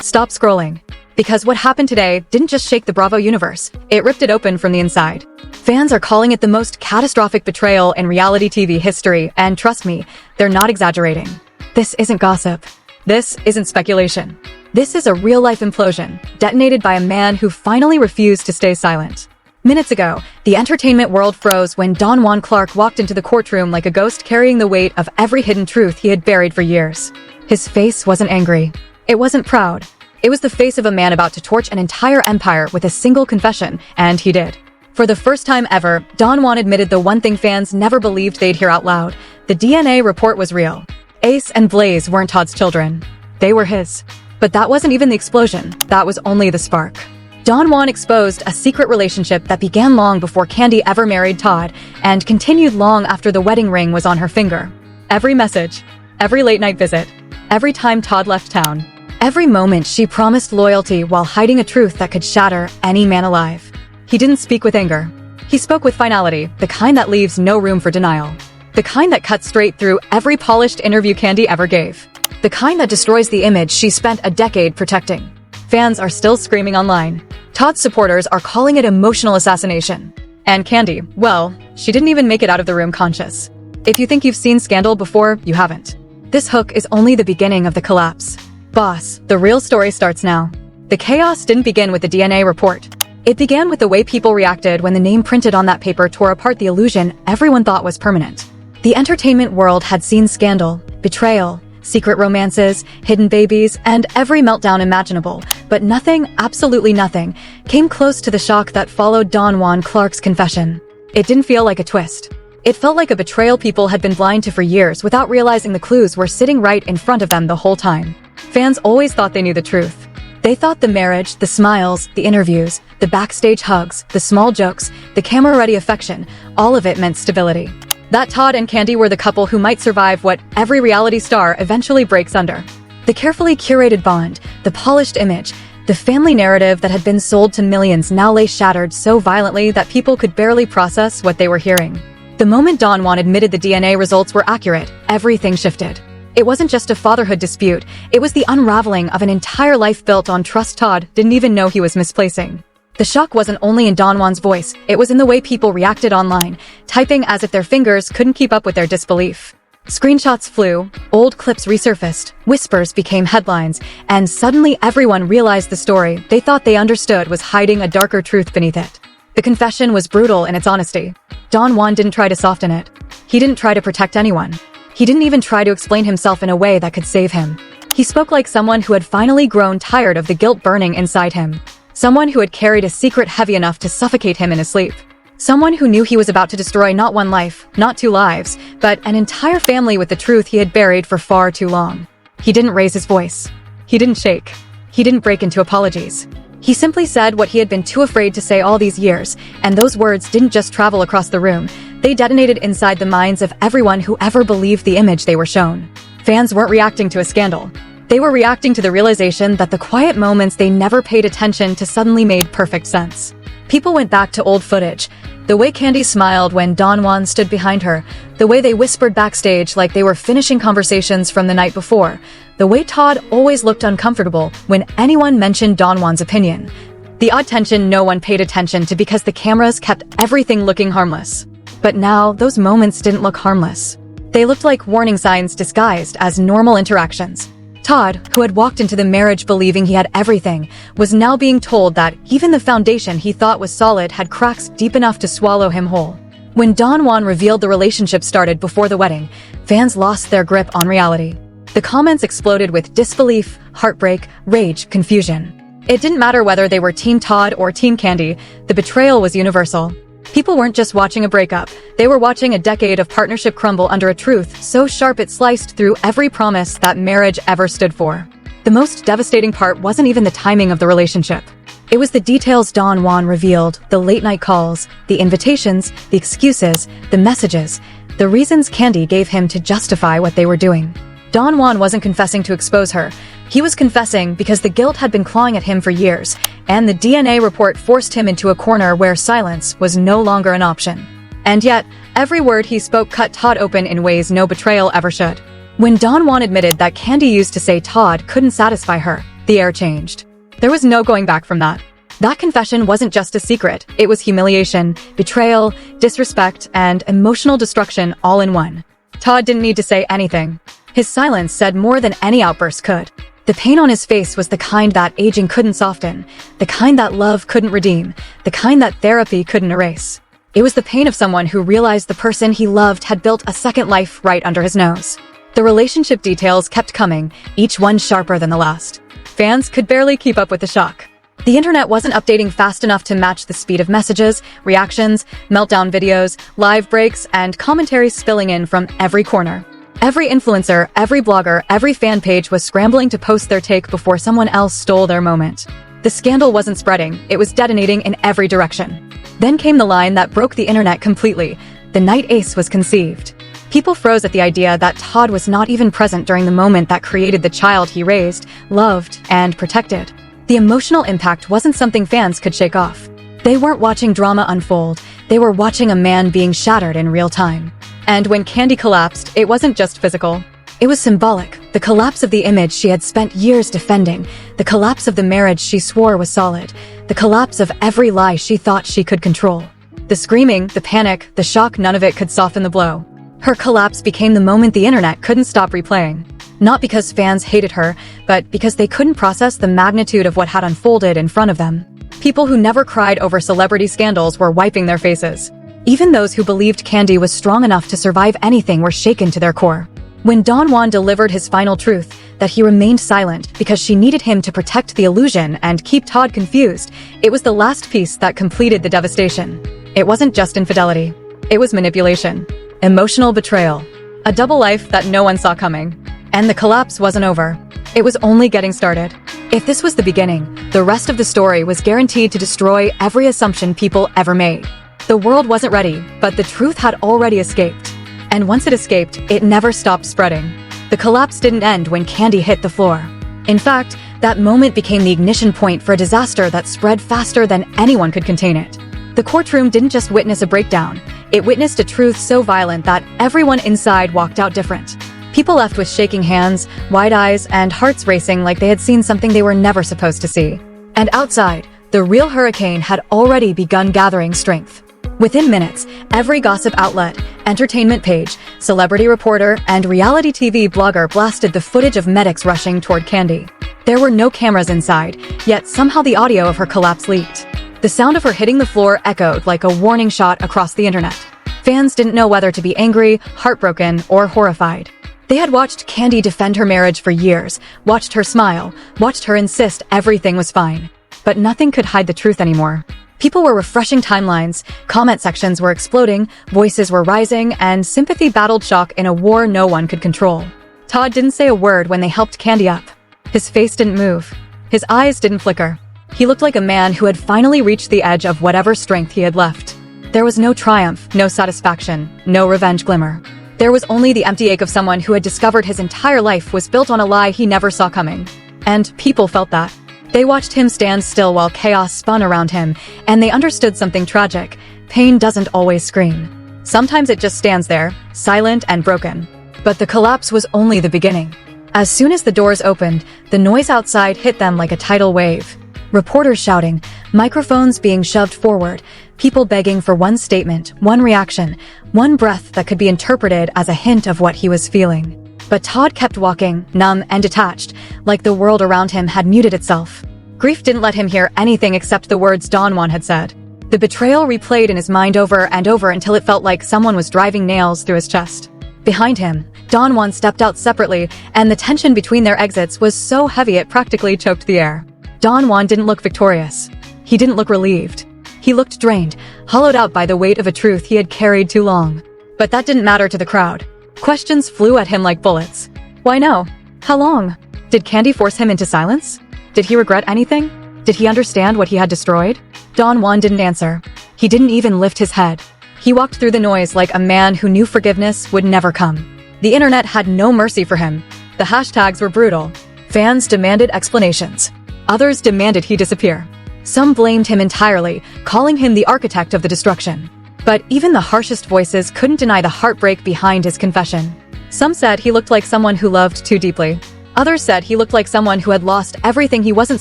Stop scrolling. Because what happened today didn't just shake the Bravo universe, it ripped it open from the inside. Fans are calling it the most catastrophic betrayal in reality TV history, and trust me, they're not exaggerating. This isn't gossip. This isn't speculation. This is a real-life implosion, detonated by a man who finally refused to stay silent. Minutes ago, the entertainment world froze when Don Juan Clark walked into the courtroom like a ghost carrying the weight of every hidden truth he had buried for years. His face wasn't angry. It wasn't proud. It was the face of a man about to torch an entire empire with a single confession, and he did. For the first time ever, Don Juan admitted the one thing fans never believed they'd hear out loud. The DNA report was real. Ace and Blaze weren't Todd's children. They were his. But that wasn't even the explosion. That was only the spark. Don Juan exposed a secret relationship that began long before Kandi ever married Todd and continued long after the wedding ring was on her finger. Every message, every late-night visit, every time Todd left town, every moment she promised loyalty while hiding a truth that could shatter any man alive. He didn't speak with anger. He spoke with finality, the kind that leaves no room for denial. The kind that cuts straight through every polished interview Kandi ever gave. The kind that destroys the image she spent a decade protecting. Fans are still screaming online. Todd's supporters are calling it emotional assassination. And Kandi, well, she didn't even make it out of the room conscious. If you think you've seen Scandal before, you haven't. This hook is only the beginning of the collapse. Boss, the real story starts now. The chaos didn't begin with the DNA report. It began with the way people reacted when the name printed on that paper tore apart the illusion everyone thought was permanent. The entertainment world had seen scandal, betrayal, secret romances, hidden babies, and every meltdown imaginable, but nothing, absolutely nothing, came close to the shock that followed Don Juan Clark's confession. It didn't feel like a twist. It felt like a betrayal people had been blind to for years without realizing the clues were sitting right in front of them the whole time. Fans always thought they knew the truth. They thought the marriage, the smiles, the interviews, the backstage hugs, the small jokes, the camera-ready affection, all of it meant stability. That Todd and Kandi were the couple who might survive what every reality star eventually breaks under. The carefully curated bond, the polished image, the family narrative that had been sold to millions now lay shattered so violently that people could barely process what they were hearing. The moment Don Juan admitted the DNA results were accurate, everything shifted. It wasn't just a fatherhood dispute, it was the unraveling of an entire life built on trust Todd didn't even know he was misplacing. The shock wasn't only in Don Juan's voice, it was in the way people reacted online, typing as if their fingers couldn't keep up with their disbelief. Screenshots flew, old clips resurfaced, whispers became headlines, and suddenly everyone realized the story they thought they understood was hiding a darker truth beneath it. The confession was brutal in its honesty. Don Juan didn't try to soften it. He didn't try to protect anyone. He didn't even try to explain himself in a way that could save him. He spoke like someone who had finally grown tired of the guilt burning inside him. Someone who had carried a secret heavy enough to suffocate him in his sleep. Someone who knew he was about to destroy not one life, not two lives, but an entire family with the truth he had buried for far too long. He didn't raise his voice. He didn't shake. He didn't break into apologies. He simply said what he had been too afraid to say all these years, and those words didn't just travel across the room. They detonated inside the minds of everyone who ever believed the image they were shown. Fans weren't reacting to a scandal. They were reacting to the realization that the quiet moments they never paid attention to suddenly made perfect sense. People went back to old footage. The way Kandi smiled when Don Juan stood behind her, the way they whispered backstage like they were finishing conversations from the night before, the way Todd always looked uncomfortable when anyone mentioned Don Juan's opinion. The odd tension no one paid attention to because the cameras kept everything looking harmless. But now, those moments didn't look harmless. They looked like warning signs disguised as normal interactions. Todd, who had walked into the marriage believing he had everything, was now being told that even the foundation he thought was solid had cracks deep enough to swallow him whole. When Don Juan revealed the relationship started before the wedding, fans lost their grip on reality. The comments exploded with disbelief, heartbreak, rage, confusion. It didn't matter whether they were Team Todd or Team Kandi, the betrayal was universal. People weren't just watching a breakup, they were watching a decade of partnership crumble under a truth so sharp it sliced through every promise that marriage ever stood for. The most devastating part wasn't even the timing of the relationship. It was the details Don Juan revealed, the late-night calls, the invitations, the excuses, the messages, the reasons Kandi gave him to justify what they were doing. Don Juan wasn't confessing to expose her. He was confessing because the guilt had been clawing at him for years, and the DNA report forced him into a corner where silence was no longer an option. And yet, every word he spoke cut Todd open in ways no betrayal ever should. When Don Juan admitted that Kandi used to say Todd couldn't satisfy her, The air changed. There was no going back from that. That confession wasn't just a secret, it was humiliation, betrayal, disrespect, and emotional destruction all in one. Todd didn't need to say anything. His silence said more than any outburst could. The pain on his face was the kind that aging couldn't soften, the kind that love couldn't redeem, the kind that therapy couldn't erase. It was the pain of someone who realized the person he loved had built a second life right under his nose. The relationship details kept coming, each one sharper than the last. Fans could barely keep up with the shock. The internet wasn't updating fast enough to match the speed of messages, reactions, meltdown videos, live breaks, and commentaries spilling in from every corner. Every influencer, every blogger, every fan page was scrambling to post their take before someone else stole their moment. The scandal wasn't spreading, it was detonating in every direction. Then came the line that broke the internet completely. The night Ace was conceived. People froze at the idea that Todd was not even present during the moment that created the child he raised, loved, and protected. The emotional impact wasn't something fans could shake off. They weren't watching drama unfold, they were watching a man being shattered in real time. And when Kandi collapsed, it wasn't just physical. It was symbolic, the collapse of the image she had spent years defending, the collapse of the marriage she swore was solid, the collapse of every lie she thought she could control. The screaming, the panic, the shock, none of it could soften the blow. Her collapse became the moment the internet couldn't stop replaying. Not because fans hated her, but because they couldn't process the magnitude of what had unfolded in front of them. People who never cried over celebrity scandals were wiping their faces. Even those who believed Kandi was strong enough to survive anything were shaken to their core. When Juan delivered his final truth, that he remained silent because she needed him to protect the illusion and keep Todd confused, it was the last piece that completed the devastation. It wasn't just infidelity. It was manipulation. Emotional betrayal. A double life that no one saw coming. And the collapse wasn't over. It was only getting started. If this was the beginning, the rest of the story was guaranteed to destroy every assumption people ever made. The world wasn't ready, but the truth had already escaped. And once it escaped, it never stopped spreading. The collapse didn't end when Kandi hit the floor. In fact, that moment became the ignition point for a disaster that spread faster than anyone could contain it. The courtroom didn't just witness a breakdown, it witnessed a truth so violent that everyone inside walked out different. People left with shaking hands, wide eyes, and hearts racing like they had seen something they were never supposed to see. And outside, the real hurricane had already begun gathering strength. Within minutes, every gossip outlet, entertainment page, celebrity reporter, and reality TV blogger blasted the footage of medics rushing toward Kandi. There were no cameras inside, yet somehow the audio of her collapse leaked. The sound of her hitting the floor echoed like a warning shot across the internet. Fans didn't know whether to be angry, heartbroken, or horrified. They had watched Kandi defend her marriage for years, watched her smile, watched her insist everything was fine. But nothing could hide the truth anymore. People were refreshing timelines, comment sections were exploding, voices were rising, and sympathy battled shock in a war no one could control. Todd didn't say a word when they helped Kandi up. His face didn't move. His eyes didn't flicker. He looked like a man who had finally reached the edge of whatever strength he had left. There was no triumph, no satisfaction, no revenge glimmer. There was only the empty ache of someone who had discovered his entire life was built on a lie he never saw coming. And people felt that. They watched him stand still while chaos spun around him, and they understood something tragic. Pain doesn't always scream. Sometimes it just stands there, silent and broken. But the collapse was only the beginning. As soon as the doors opened, the noise outside hit them like a tidal wave. Reporters shouting, microphones being shoved forward, people begging for one statement, one reaction, one breath that could be interpreted as a hint of what he was feeling. But Todd kept walking, numb and detached, like the world around him had muted itself. Grief didn't let him hear anything except the words Juan had said. The betrayal replayed in his mind over and over until it felt like someone was driving nails through his chest. Behind him, Juan stepped out separately, and the tension between their exits was so heavy it practically choked the air. Juan didn't look victorious. He didn't look relieved. He looked drained, hollowed out by the weight of a truth he had carried too long. But that didn't matter to the crowd. Questions flew at him like bullets. Why no? How long? Did Kandi force him into silence? Did he regret anything? Did he understand what he had destroyed? Juan didn't answer. He didn't even lift his head. He walked through the noise like a man who knew forgiveness would never come. The internet had no mercy for him. The hashtags were brutal. Fans demanded explanations. Others demanded he disappear. Some blamed him entirely, calling him the architect of the destruction. But even the harshest voices couldn't deny the heartbreak behind his confession. Some said he looked like someone who loved too deeply. Others said he looked like someone who had lost everything he wasn't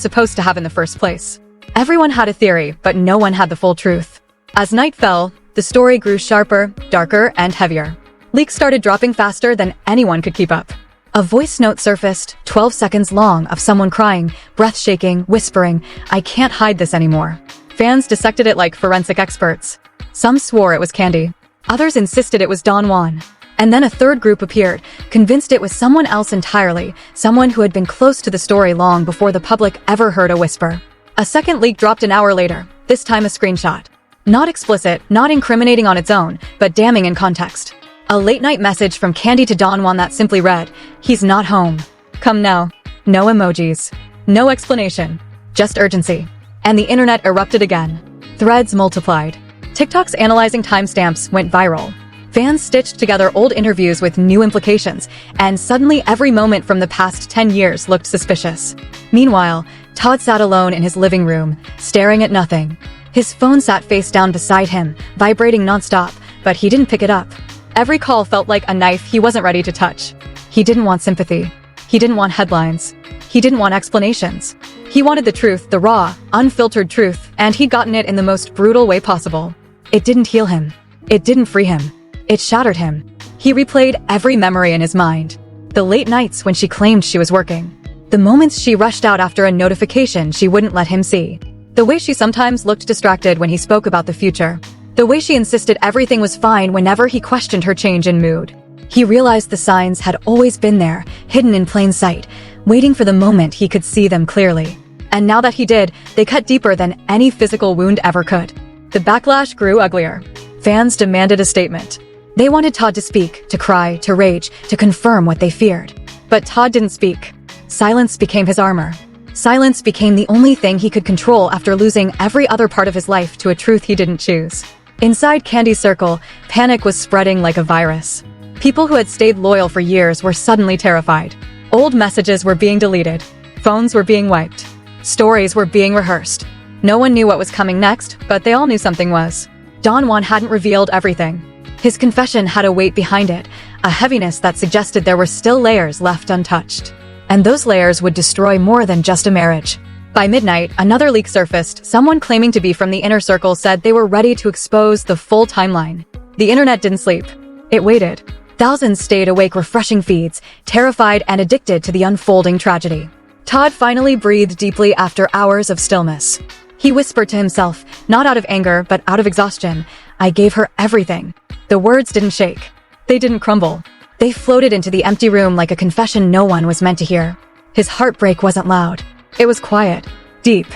supposed to have in the first place. Everyone had a theory, but no one had the full truth. As night fell, the story grew sharper, darker, and heavier. Leaks started dropping faster than anyone could keep up. A voice note surfaced, 12 seconds long, of someone crying, breath shaking, whispering, "I can't hide this anymore." Fans dissected it like forensic experts. Some swore it was Kandi. Others insisted it was Juan. And then a third group appeared, convinced it was someone else entirely, someone who had been close to the story long before the public ever heard a whisper. A second leak dropped an hour later, this time a screenshot. Not explicit, not incriminating on its own, but damning in context. A late-night message from Kandi to Juan that simply read, "He's not home. Come now." No emojis. No explanation. Just urgency. And the internet erupted again. Threads multiplied. TikTok's analyzing timestamps went viral. Fans stitched together old interviews with new implications, and suddenly every moment from the past 10 years looked suspicious. Meanwhile, Todd sat alone in his living room, staring at nothing. His phone sat face down beside him, vibrating nonstop, but he didn't pick it up. Every call felt like a knife he wasn't ready to touch. He didn't want sympathy. He didn't want headlines. He didn't want explanations. He wanted the truth, the raw, unfiltered truth, and he'd gotten it in the most brutal way possible. It didn't heal him. It didn't free him. It shattered him. He replayed every memory in his mind. The late nights when she claimed she was working. The moments she rushed out after a notification she wouldn't let him see. The way she sometimes looked distracted when he spoke about the future. The way she insisted everything was fine whenever he questioned her change in mood. He realized the signs had always been there, hidden in plain sight, waiting for the moment he could see them clearly. And now that he did, they cut deeper than any physical wound ever could. The backlash grew uglier. Fans demanded a statement. They wanted Todd to speak, to cry, to rage, to confirm what they feared. But Todd didn't speak. Silence became his armor. Silence became the only thing he could control after losing every other part of his life to a truth he didn't choose. Inside Kandi's circle, panic was spreading like a virus. People who had stayed loyal for years were suddenly terrified. Old messages were being deleted. Phones were being wiped. Stories were being rehearsed. No one knew what was coming next, but they all knew something was. Juan hadn't revealed everything. His confession had a weight behind it, a heaviness that suggested there were still layers left untouched. And those layers would destroy more than just a marriage. By midnight, another leak surfaced. Someone claiming to be from the inner circle said they were ready to expose the full timeline. The internet didn't sleep. It waited. Thousands stayed awake, refreshing feeds, terrified and addicted to the unfolding tragedy. Todd finally breathed deeply after hours of stillness. He whispered to himself, not out of anger, but out of exhaustion, "I gave her everything." The words didn't shake. They didn't crumble. They floated into the empty room like a confession no one was meant to hear. His heartbreak wasn't loud. It was quiet, deep,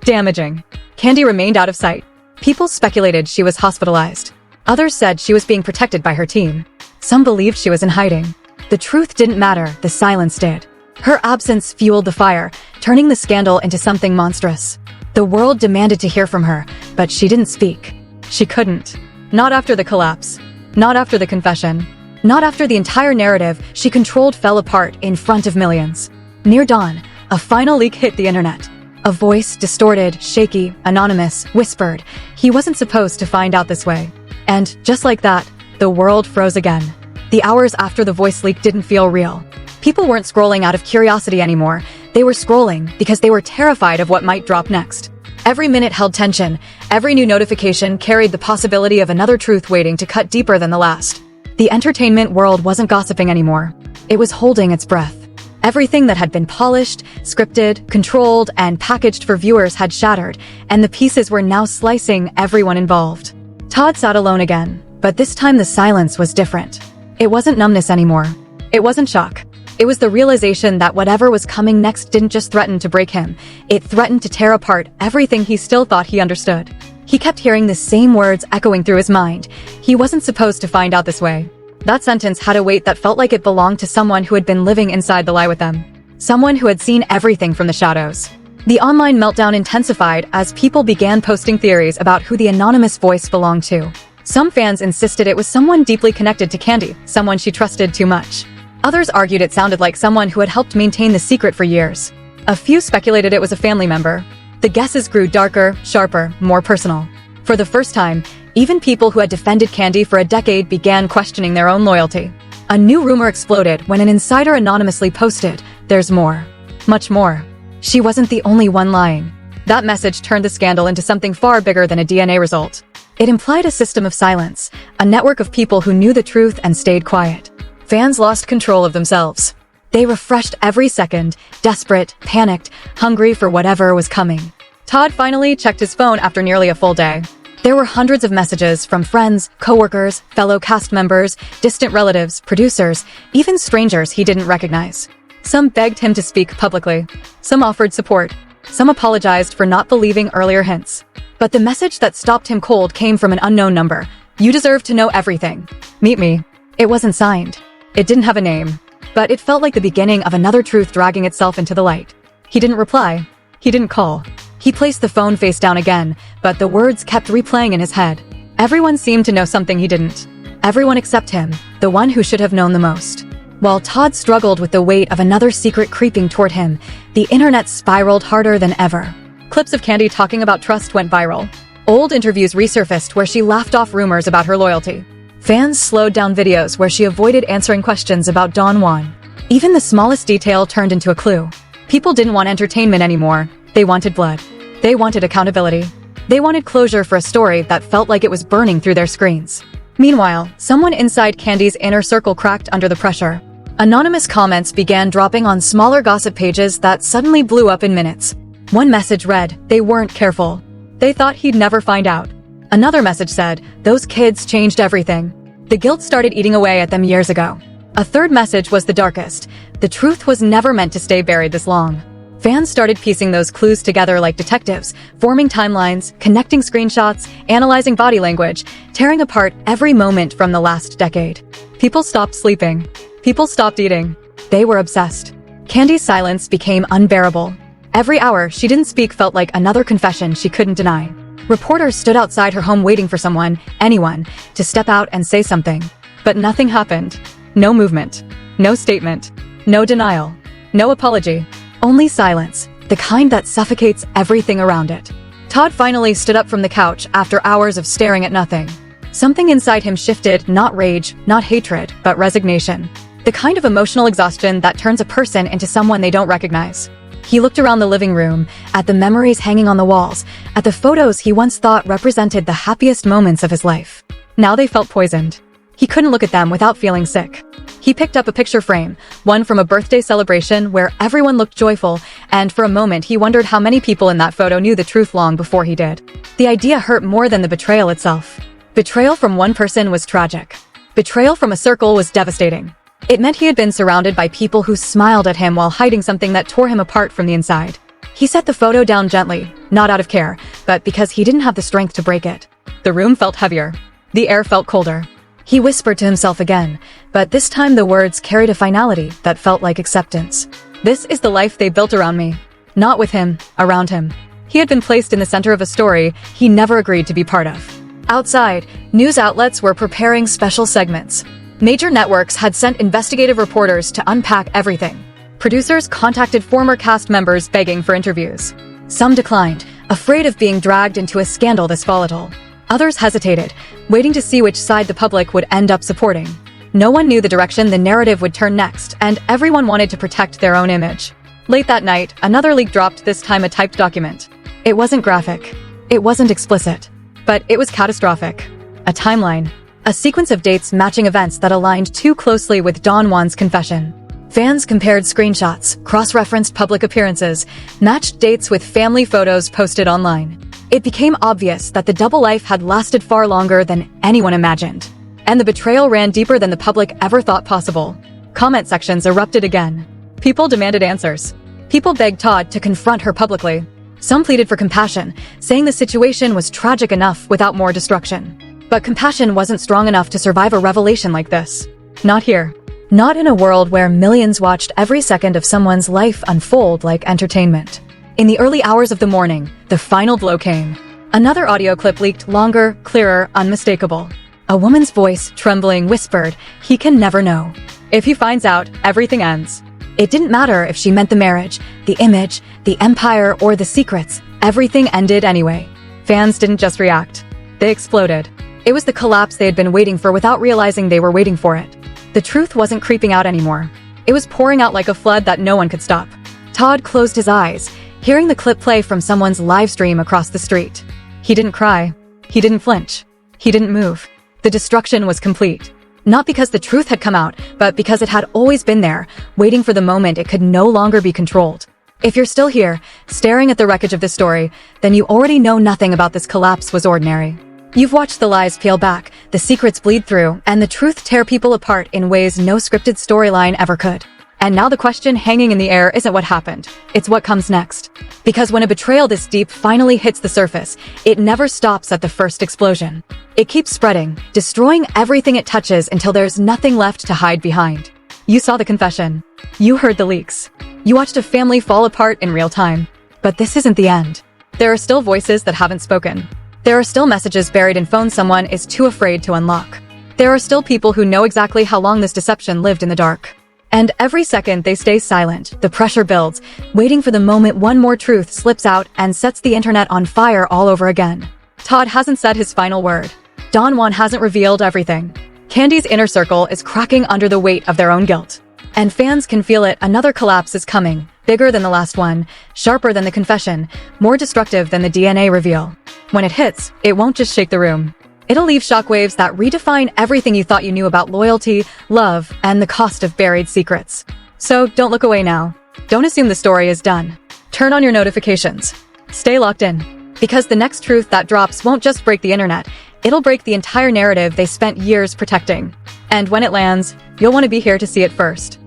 damaging. Kandi remained out of sight. People speculated she was hospitalized. Others said she was being protected by her team. Some believed she was in hiding. The truth didn't matter, the silence did. Her absence fueled the fire, turning the scandal into something monstrous. The world demanded to hear from her, but she didn't speak. She couldn't. Not after the collapse. Not after the confession. Not after the entire narrative she controlled fell apart in front of millions. Near dawn, a final leak hit the internet. A voice, distorted, shaky, anonymous, whispered, "He wasn't supposed to find out this way." And just like that, the world froze again. The hours after the voice leak didn't feel real. People weren't scrolling out of curiosity anymore. They were scrolling because they were terrified of what might drop next. Every minute held tension. Every new notification carried the possibility of another truth waiting to cut deeper than the last. The entertainment world wasn't gossiping anymore. It was holding its breath. Everything that had been polished, scripted, controlled, and packaged for viewers had shattered, and the pieces were now slicing everyone involved. Todd sat alone again, but this time the silence was different. It wasn't numbness anymore. It wasn't shock. It was the realization that whatever was coming next didn't just threaten to break him. It threatened to tear apart everything he still thought he understood. He kept hearing the same words echoing through his mind. He wasn't supposed to find out this way. That sentence had a weight that felt like it belonged to someone who had been living inside the lie with them. Someone who had seen everything from the shadows. The online meltdown intensified as people began posting theories about who the anonymous voice belonged to. Some fans insisted it was someone deeply connected to Kandi, someone she trusted too much. Others argued it sounded like someone who had helped maintain the secret for years. A few speculated it was a family member. The guesses grew darker, sharper, more personal. For the first time, even people who had defended Kandi for a decade began questioning their own loyalty. A new rumor exploded when an insider anonymously posted, there's more. Much more. She wasn't the only one lying. That message turned the scandal into something far bigger than a DNA result. It implied a system of silence, a network of people who knew the truth and stayed quiet. Fans lost control of themselves. They refreshed every second, desperate, panicked, hungry for whatever was coming. Todd finally checked his phone after nearly a full day. There were hundreds of messages from friends, coworkers, fellow cast members, distant relatives, producers, even strangers he didn't recognize. Some begged him to speak publicly. Some offered support. Some apologized for not believing earlier hints. But the message that stopped him cold came from an unknown number. You deserve to know everything. Meet me. It wasn't signed. It didn't have a name. But it felt like the beginning of another truth dragging itself into the light. He didn't reply. He didn't call. He placed the phone face down again, but the words kept replaying in his head. Everyone seemed to know something he didn't. Everyone except him, the one who should have known the most. While Todd struggled with the weight of another secret creeping toward him, the internet spiraled harder than ever. Clips of Kandi talking about trust went viral. Old interviews resurfaced where she laughed off rumors about her loyalty. Fans slowed down videos where she avoided answering questions about Juan. Even the smallest detail turned into a clue. People didn't want entertainment anymore. They wanted blood. They wanted accountability. They wanted closure for a story that felt like it was burning through their screens. Meanwhile, someone inside Kandi's inner circle cracked under the pressure. Anonymous comments began dropping on smaller gossip pages that suddenly blew up in minutes. One message read, "They weren't careful. They thought he'd never find out." Another message said, "Those kids changed everything. The guilt started eating away at them years ago." A third message was the darkest. The truth was never meant to stay buried this long. Fans started piecing those clues together like detectives, forming timelines, connecting screenshots, analyzing body language, tearing apart every moment from the last decade. People stopped sleeping. People stopped eating. They were obsessed. Kandi's silence became unbearable. Every hour she didn't speak felt like another confession she couldn't deny. Reporters stood outside her home waiting for someone, anyone, to step out and say something. But nothing happened. No movement. No statement. No denial. No apology. Only silence, the kind that suffocates everything around it. Todd finally stood up from the couch after hours of staring at nothing. Something inside him shifted, not rage, not hatred, but resignation. The kind of emotional exhaustion that turns a person into someone they don't recognize. He looked around the living room, at the memories hanging on the walls, at the photos he once thought represented the happiest moments of his life. Now they felt poisoned. He couldn't look at them without feeling sick. He picked up a picture frame, one from a birthday celebration where everyone looked joyful, and for a moment he wondered how many people in that photo knew the truth long before he did. The idea hurt more than the betrayal itself. Betrayal from one person was tragic. Betrayal from a circle was devastating. It meant he had been surrounded by people who smiled at him while hiding something that tore him apart from the inside. He set the photo down gently, not out of care, but because he didn't have the strength to break it. The room felt heavier. The air felt colder. He whispered to himself again, but this time the words carried a finality that felt like acceptance. This is the life they built around me. Not with him, around him. He had been placed in the center of a story he never agreed to be part of. Outside, news outlets were preparing special segments. Major networks had sent investigative reporters to unpack everything. Producers contacted former cast members begging for interviews. Some declined, afraid of being dragged into a scandal this volatile. Others hesitated, waiting to see which side the public would end up supporting. No one knew the direction the narrative would turn next, and everyone wanted to protect their own image. Late that night, another leak dropped, this time a typed document. It wasn't graphic. It wasn't explicit. But it was catastrophic. A timeline. A sequence of dates matching events that aligned too closely with Juan's confession. Fans compared screenshots, cross-referenced public appearances, matched dates with family photos posted online. It became obvious that the double life had lasted far longer than anyone imagined. And the betrayal ran deeper than the public ever thought possible. Comment sections erupted again. People demanded answers. People begged Todd to confront her publicly. Some pleaded for compassion, saying the situation was tragic enough without more destruction. But compassion wasn't strong enough to survive a revelation like this. Not here. Not in a world where millions watched every second of someone's life unfold like entertainment. In the early hours of the morning, the final blow came. Another audio clip leaked, longer, clearer, unmistakable. A woman's voice, trembling, whispered, "He can never know. If he finds out, everything ends." It didn't matter if she meant the marriage, the image, the empire, or the secrets. Everything ended anyway. Fans didn't just react. They exploded. It was the collapse they had been waiting for without realizing they were waiting for it. The truth wasn't creeping out anymore. It was pouring out like a flood that no one could stop. Todd closed his eyes, hearing the clip play from someone's live stream across the street. He didn't cry. He didn't flinch. He didn't move. The destruction was complete. Not because the truth had come out, but because it had always been there, waiting for the moment it could no longer be controlled. If you're still here, staring at the wreckage of this story, then you already know nothing about this collapse was ordinary. You've watched the lies peel back, the secrets bleed through, and the truth tear people apart in ways no scripted storyline ever could. And now the question hanging in the air isn't what happened, it's what comes next. Because when a betrayal this deep finally hits the surface, it never stops at the first explosion. It keeps spreading, destroying everything it touches until there's nothing left to hide behind. You saw the confession. You heard the leaks. You watched a family fall apart in real time. But this isn't the end. There are still voices that haven't spoken. There are still messages buried in phones someone is too afraid to unlock. There are still people who know exactly how long this deception lived in the dark. And every second they stay silent, the pressure builds, waiting for the moment one more truth slips out and sets the internet on fire all over again. Todd hasn't said his final word. Juan hasn't revealed everything. Kandi's inner circle is cracking under the weight of their own guilt. And fans can feel it, another collapse is coming, bigger than the last one, sharper than the confession, more destructive than the DNA reveal. When it hits, it won't just shake the room. It'll leave shockwaves that redefine everything you thought you knew about loyalty, love, and the cost of buried secrets. So don't look away now. Don't assume the story is done. Turn on your notifications. Stay locked in. Because the next truth that drops won't just break the internet, it'll break the entire narrative they spent years protecting. And when it lands, you'll want to be here to see it first.